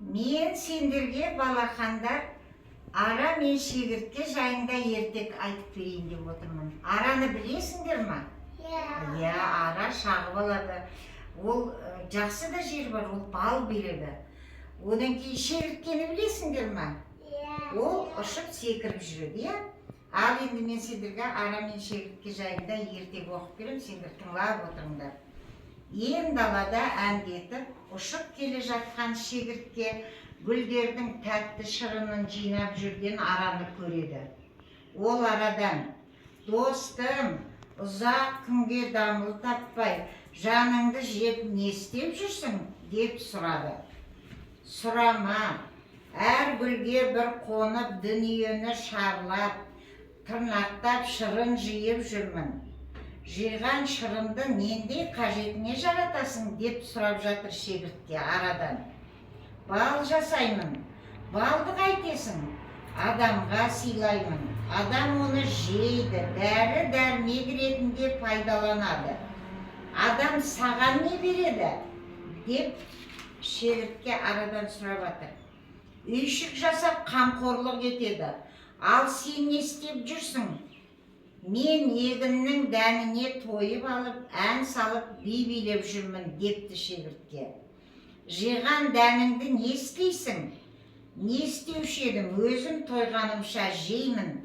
Мен сендерге балақандар ара мен шегіртке жайында ертек айтып берейін деп отырмын. Араны білесіңдер ма? Иә, ара шағып алады. Ол жақсы да жер бар, ол бал береді. Одан кейін шегірткені білесіңдер ма? Ол ұшып секіріп жүреді, иә? Ал енді мен сендерге ара мен шегіртке жайында ертек оқып беремін, сендер тыңдап отырыңдар. Ен далада әндетіп, ұшып келе жатқан шегіртке гүлдердің тәтті шырынын жинап жүрген араны көреді. Ол арадан: «Достым, ұзақ күнге дамыл таппай, жаныңды жеп не істеп жүрсің?» деп сұрады. «Сұрама, әр гүлге бір қонып, дүниені шарлап, тырнақтап шырын жиып жүрмін. Жиған шырынды нендей қажетіне жаратасың?» деп сұрап жатыр шегіртке арадан. «Бал жасаймын». «Балды қайтесің?» «Адамға сыйлаймын. Адам оны жейді, дәрі-дәрмек ретінде пайдаланады. Адам саған не береді?» деп шегіртке арадан сұрап жатыр. «Үйшік жасап қамқорлық етеді. Ал сен не істеп жүрсің?» «Мен егіннің дәніне тойып алып, ән салып, би билеп жүрмін» депті шегіртке. «Жиған дәніңді не істейсің?» «Не істеуші едім, өзім тойғанымша жеймін.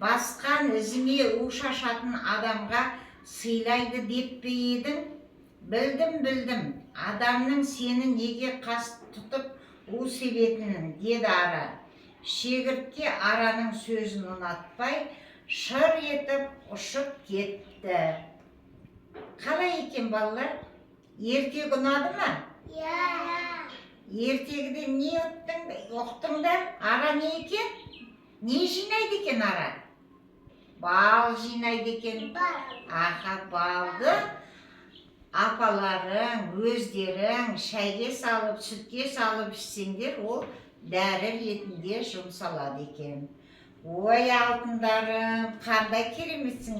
Басқан ізіме у шашатын адамға сыйлайды деп пе едің?» Білдім, адамның сені неге қас тұтып у себетінін» деді ара. Шегіртке араның сөзін ұнатпай, шыр етіп ұшып кетті. Қалай екен балалар? Ертек ұнады ма? Ертегіде не ұқтыңдар? Ара не екен? Не жинайды екен ара? Бал жинайды екен. Аха, балды апаларың, өздерің шәйге салып, сүтке салып ішсеңдер, ол дәрі ретінде жұмсалады екен. Ой алтындарым, қандай кереметсің.